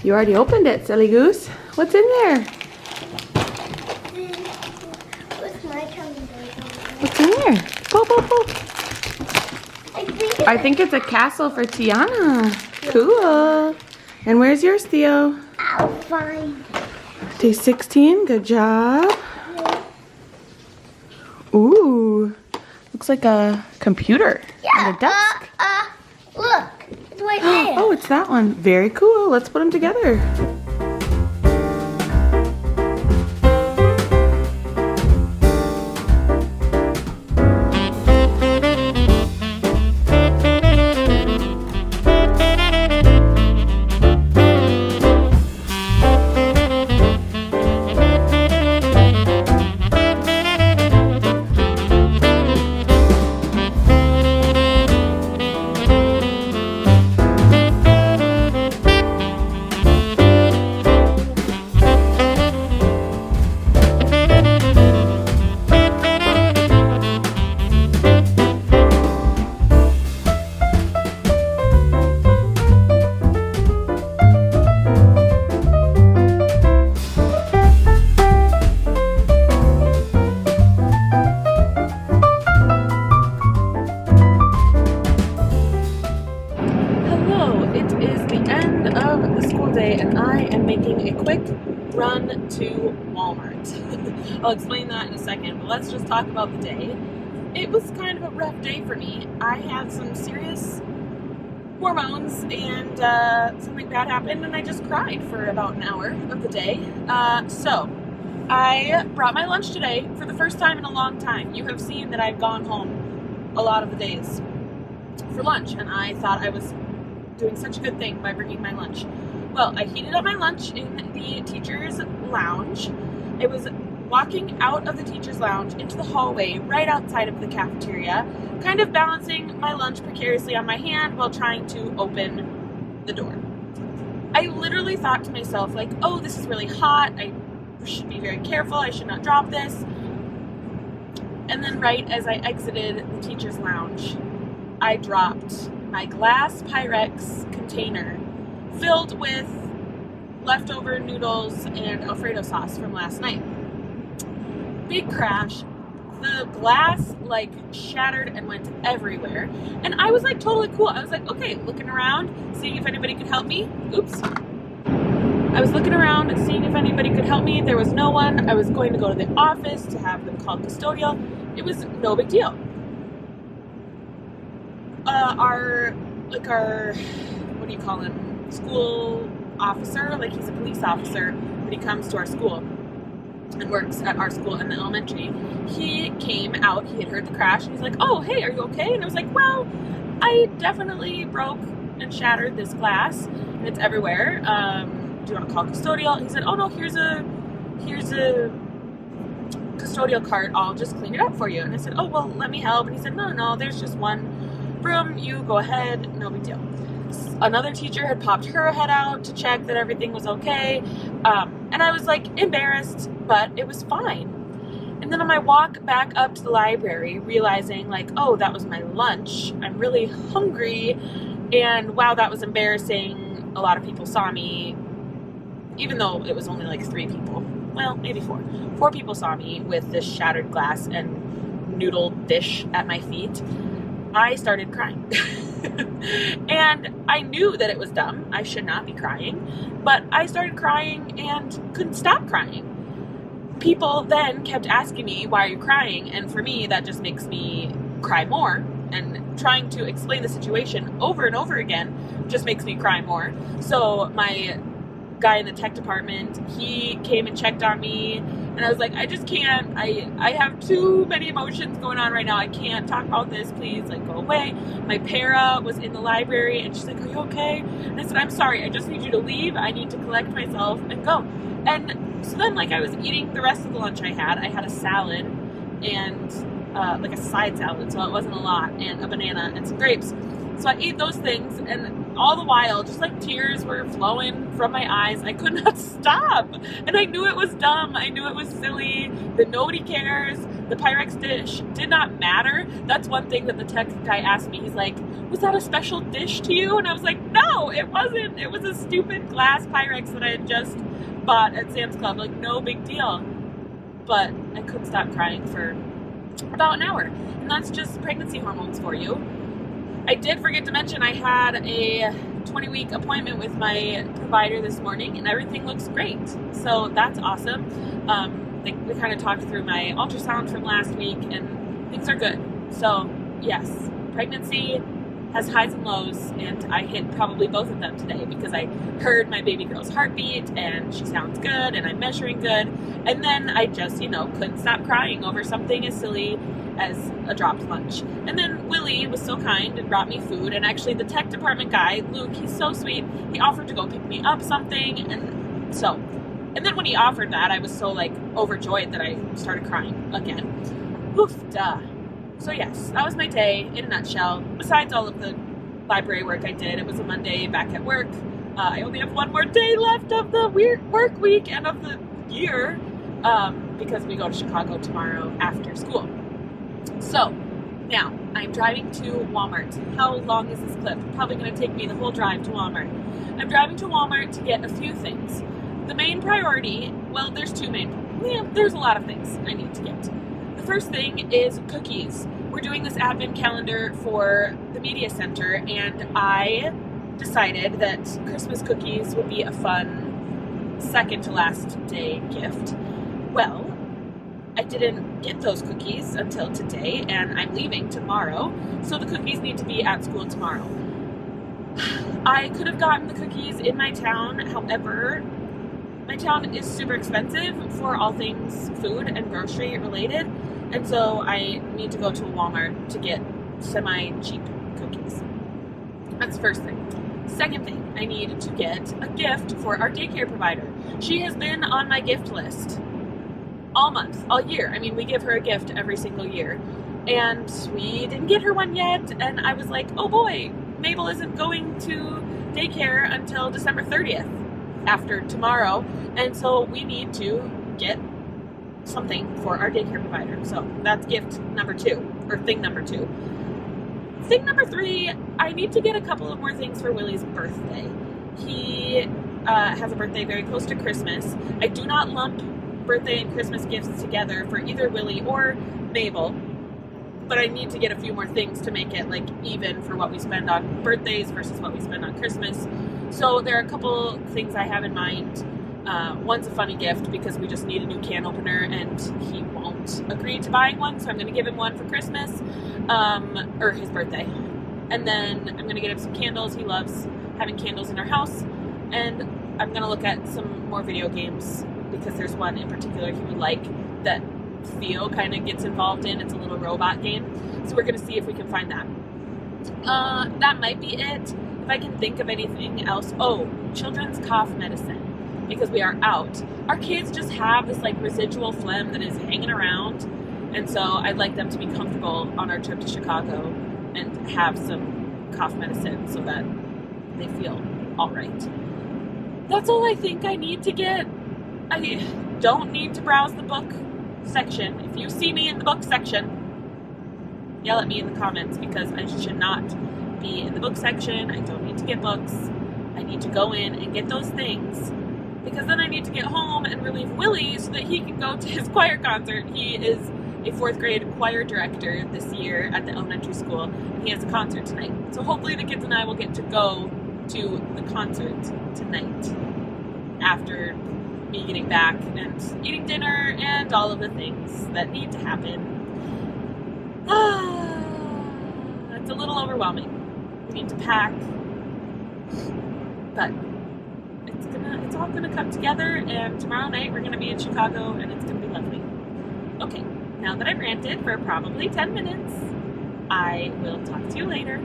You already opened it, silly goose. What's in there? What's in there? Pull, pull, pull. I think it's a castle for Tiana. Cool. And where's yours, Theo? I'll find it. Day 16, good job. Yeah. Ooh, looks like a computer and a desk. Look, it's right there. Oh, it's that one. Very cool. Let's put them together. Run to Walmart. I'll explain that in a second, but let's just talk about the day. It was kind of a rough day for me. I had some serious hormones and something bad happened and I just cried for about an hour of the day. So I brought my lunch today for the first time in a long time. You have seen that I've gone home a lot of the days for lunch, and I thought I was doing such a good thing by bringing my lunch. Well, I heated up my lunch in the teacher's lounge. I was walking out of the teacher's lounge into the hallway right outside of the cafeteria, kind of balancing my lunch precariously on my hand while trying to open the door. I literally thought to myself, like, oh, this is really hot. I should be very careful. I should not drop this. And then right as I exited the teacher's lounge, I dropped my glass Pyrex container filled with leftover noodles and Alfredo sauce from last night. Big crash. The glass like shattered and went everywhere. And I was like totally cool. I was like, okay, looking around, seeing if anybody could help me. Oops. I was looking around, seeing if anybody could help me. There was no one. I was going to go to the office to have them called custodial. It was no big deal. Our, what do you call him? School officer, like he's a police officer, but he comes to our school and works at our school in the elementary. He came out, he had heard the crash, and he's like, oh, hey, are you okay? And I was like, well, I definitely broke and shattered this glass, and it's everywhere. Do you want to call custodial? He said, oh no, here's a custodial cart, I'll just clean it up for you. And I said, oh, well, let me help. And he said, no, there's just one broom, you go ahead, no big deal. Another teacher had popped her head out to check that everything was okay, and I was like embarrassed, but it was fine. And then on my walk back up to the library, realizing like, oh, that was my lunch, I'm really hungry, and wow, that was embarrassing. A lot of people saw me, even though it was only like 3 people, well, maybe 4 people saw me with this shattered glass and noodle dish at my feet. I started crying. And I knew that it was dumb. I should not be crying. But I started crying and couldn't stop crying. People then kept asking me, why are you crying? And for me, that just makes me cry more. And trying to explain the situation over and over again just makes me cry more. So my guy in the tech department, he came and checked on me. And I was like, I just can't, I have too many emotions going on right now. I can't talk about this, please, like, go away. My para was in the library, and she's like, are you okay? And I said, I'm sorry, I just need you to leave. I need to collect myself and go. And so then, like, I was eating the rest of the lunch I had a salad and, like a side salad, so it wasn't a lot, and a banana and some grapes. So I ate those things, and all the while, just like tears were flowing from my eyes. I could not stop. And I knew it was dumb. I knew it was silly, that nobody cares, The Pyrex dish did not matter. That's one thing that the tech guy asked me. He's like, was that a special dish to you? And I was like, no, it wasn't. It was a stupid glass Pyrex that I had just bought at Sam's Club. Like, no big deal. But I couldn't stop crying for about an hour. And that's just pregnancy hormones for you. I did forget to mention I had a 20-week appointment with my provider this morning, and everything looks great. So that's awesome. We kind of talked through my ultrasound from last week, and things are good. So yes, pregnancy has highs and lows, and I hit probably both of them today because I heard my baby girl's heartbeat, and she sounds good, and I'm measuring good. And then I just, couldn't stop crying over something as silly as a dropped lunch. And then Willie was so kind and brought me food, and actually the tech department guy, Luke, he's so sweet, he offered to go pick me up something, and then when he offered that, I was so overjoyed that I started crying again. Oof, duh. So yes, that was my day in a nutshell. Besides all of the library work I did, it was a Monday back at work. I only have one more day left of the work week and of the year, because we go to Chicago tomorrow after school. So, now, I'm driving to Walmart. How long is this clip? Probably going to take me the whole drive to Walmart. I'm driving to Walmart to get a few things. The main priority, well, there's there's a lot of things I need to get. The first thing is cookies. We're doing this advent calendar for the media center, and I decided that Christmas cookies would be a fun second to last day gift. Well, I didn't get those cookies until today, and I'm leaving tomorrow, so the cookies need to be at school tomorrow. I could have gotten the cookies in my town, however, my town is super expensive for all things food and grocery related, and so I need to go to a Walmart to get semi-cheap cookies. That's the first thing. Second thing, I need to get a gift for our daycare provider. She has been on my gift list all month, all year. I mean, we give her a gift every single year, and we didn't get her one yet, and I was like, oh boy, Mabel isn't going to daycare until December 30th, after tomorrow, and so we need to get something for our daycare provider. So that's gift number 2, or thing number 2. Thing number 3, I need to get a couple of more things for Willie's birthday. He has a birthday very close to Christmas. I do not lump birthday and Christmas gifts together for either Willie or Mabel, but I need to get a few more things to make it even for what we spend on birthdays versus what we spend on Christmas. So there are a couple things I have in mind. One's a funny gift because we just need a new can opener, and he won't agree to buying one, so I'm going to give him one for Christmas, or his birthday. And then I'm going to get him some candles. He loves having candles in our house. And I'm going to look at some more video games, because there's one in particular he would like that Theo kind of gets involved in. It's a little robot game. So we're going to see if we can find that. That might be it. If I can think of anything else. Oh, children's cough medicine. Because we are out. Our kids just have this residual phlegm that is hanging around. And so I'd like them to be comfortable on our trip to Chicago and have some cough medicine so that they feel all right. That's all I think I need to get. I don't need to browse the book section. If you see me in the book section, yell at me in the comments, because I should not be in the book section. I don't need to get books. I need to go in and get those things, because then I need to get home and relieve Willie so that he can go to his choir concert. He is a 4th grade choir director this year at the elementary school, and he has a concert tonight. So hopefully the kids and I will get to go to the concert tonight after me getting back and eating dinner and all of the things that need to happen. It's a little overwhelming. We need to pack, but it's all gonna come together, and tomorrow night we're gonna be in Chicago, and it's gonna be lovely. Okay, now that I've ranted for probably 10 minutes, I will talk to you later.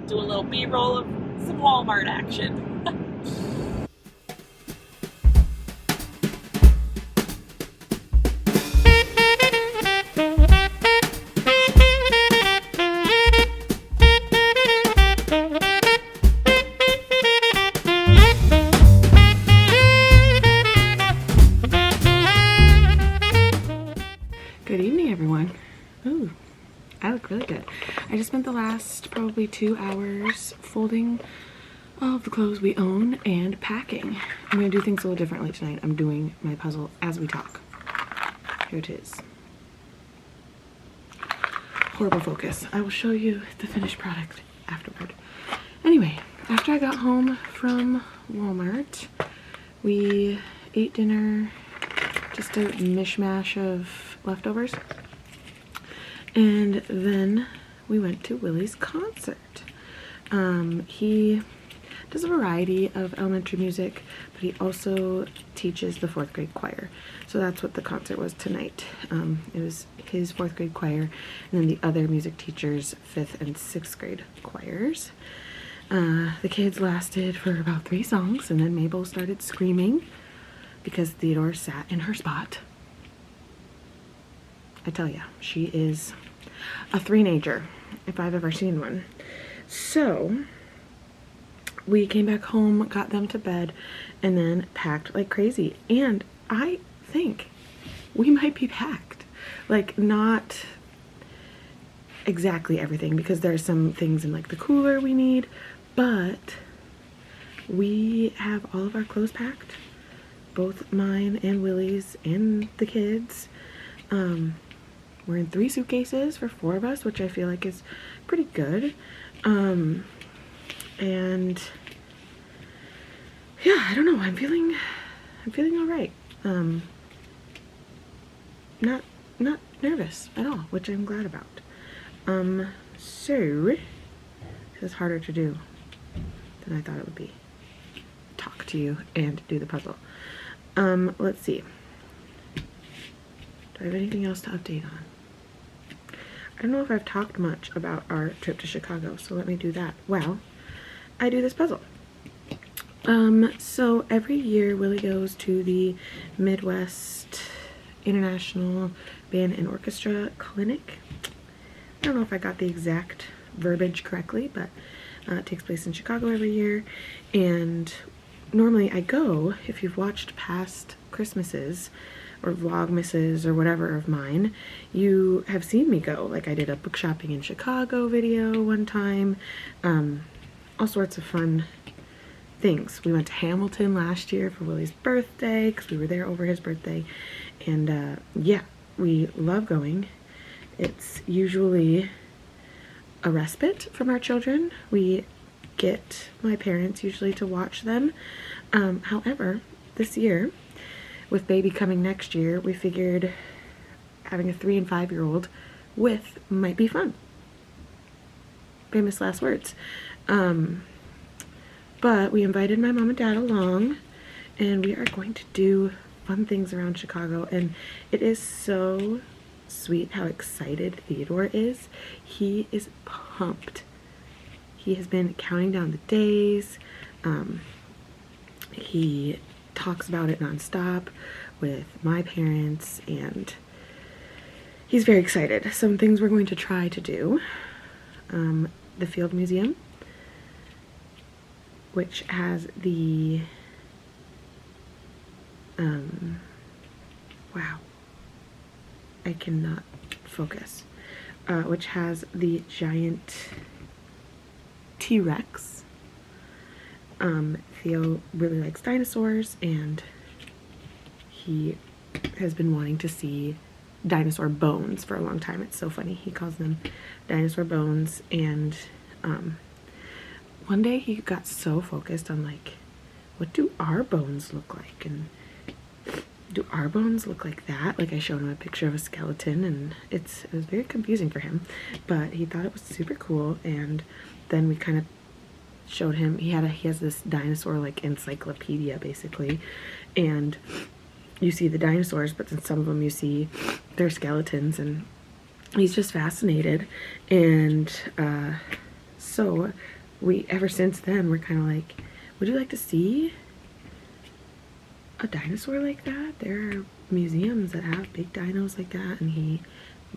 Do a little B-roll of some Walmart action. I look really good. I just spent the last probably 2 hours folding all of the clothes we own and packing. I'm gonna do things a little differently tonight. I'm doing my puzzle as we talk. Here it is. Horrible focus. I will show you the finished product afterward. Anyway, after I got home from Walmart, we ate dinner, just a mishmash of leftovers, and then we went to Willie's concert. He does a variety of elementary music, but he also teaches the 4th grade choir. So that's what the concert was tonight. It was his 4th grade choir, and then the other music teachers' 5th and 6th grade choirs. The kids lasted for about 3 songs, and then Mabel started screaming because Theodore sat in her spot. I tell ya, she is a 3-nager, if I've ever seen one. So we came back home, got them to bed, and then packed like crazy. And I think we might be packed. Like, not exactly everything, because there's some things in like the cooler we need, but we have all of our clothes packed, both mine and Willie's and the kids. We're in 3 suitcases for 4 of us, which I feel like is pretty good. And yeah, I don't know, I'm feeling all right. Not nervous at all, which I'm glad about. So it's harder to do than I thought it would be. Talk to you and do the puzzle. Let's see. Do I have anything else to update on? I don't know if I've talked much about our trip to Chicago, so let me do that. Well, I do this puzzle. So every year Willie goes to the Midwest International Band and Orchestra Clinic. I don't know if I got the exact verbiage correctly, but it takes place in Chicago every year. And normally I go, if you've watched past Christmases or Vlogmases or whatever of mine, you have seen me go. Like, I did a book shopping in Chicago video one time, all sorts of fun things. We went to Hamilton last year for Willie's birthday because we were there over his birthday, and yeah, we love going. It's usually a respite from our children. We get my parents usually to watch them. However, this year, with baby coming next year, we figured having a 3 and 5-year-old with might be fun. Famous last words. But we invited my mom and dad along, and we are going to do fun things around Chicago, and it is so sweet how excited Theodore is. He is pumped. He has been counting down the days. He talks about it nonstop with my parents, and he's very excited. Some things we're going to try to do. The Field Museum, which has the wow, I cannot focus, which has the giant T-Rex. Theo really likes dinosaurs, and he has been wanting to see dinosaur bones for a long time. It's so funny. He calls them dinosaur bones, and one day he got so focused on, like, what do our bones look like, and do our bones look like that? Like, I showed him a picture of a skeleton, and it was very confusing for him, but he thought it was super cool. And then we kind of showed him, he has this dinosaur like encyclopedia basically, and you see the dinosaurs, but then some of them you see their skeletons, and he's just fascinated. And so we, ever since then, we're kind of like, would you like to see a dinosaur like that? There are museums that have big dinos like that. And he,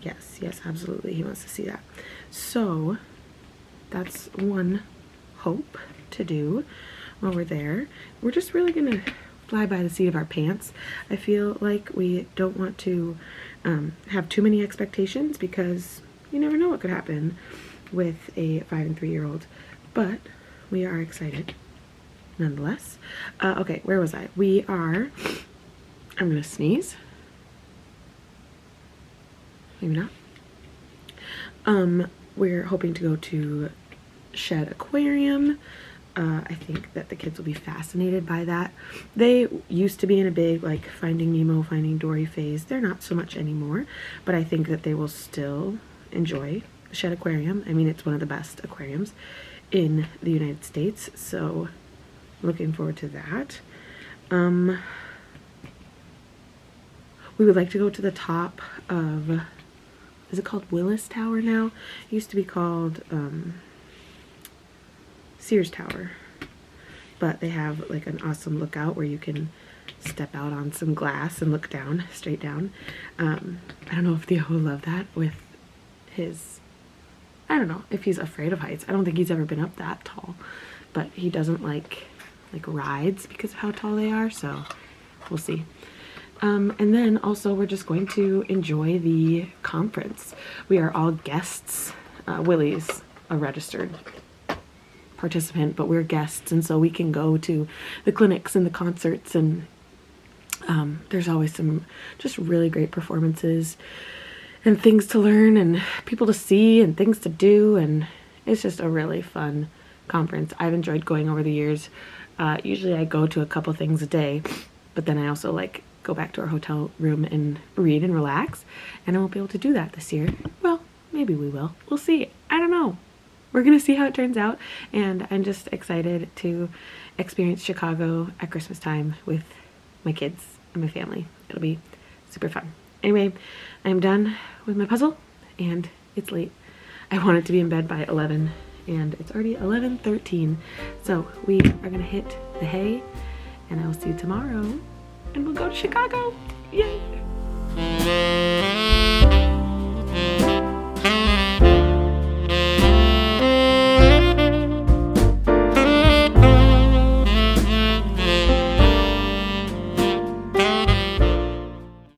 yes, absolutely, he wants to see that. So that's one hope to do while we're there. We're just really gonna fly by the seat of our pants. I feel like we don't want to have too many expectations, because you never know what could happen with a 5 and 3-year-old, but we are excited nonetheless. Okay, where was I? I'm gonna sneeze. Maybe not. We're hoping to go to Shed Aquarium. I think that the kids will be fascinated by that. They used to be in a big like Finding Nemo, Finding Dory phase. They're not so much anymore, but I think that they will still enjoy the Shed Aquarium. I mean, it's one of the best aquariums in the United States, so looking forward to that. We would like to go to the top of, is it called Willis Tower now? It used to be called Sears Tower, but they have like an awesome lookout where you can step out on some glass and look down, straight down. I don't know if Theo will love that with his, I don't know if he's afraid of heights. I don't think he's ever been up that tall, but he doesn't like rides because of how tall they are, so we'll see. And then also we're just going to enjoy the conference. We are all guests. Willie's a registered participant, but we're guests, and so we can go to the clinics and the concerts, and there's always some just really great performances and things to learn and people to see and things to do, and it's just a really fun conference. I've enjoyed going over the years. Usually I go to a couple things a day, but then I also like go back to our hotel room and read and relax, and I won't be able to do that this year. Well, maybe we will. We'll see. I don't know. We're gonna see how it turns out, and I'm just excited to experience Chicago at Christmas time with my kids and my family. It'll be super fun. Anyway, I'm done with my puzzle, and it's late. I wanted to be in bed by 11, and it's already 11:13, so we are gonna hit the hay, and I will see you tomorrow, and we'll go to Chicago. Yay!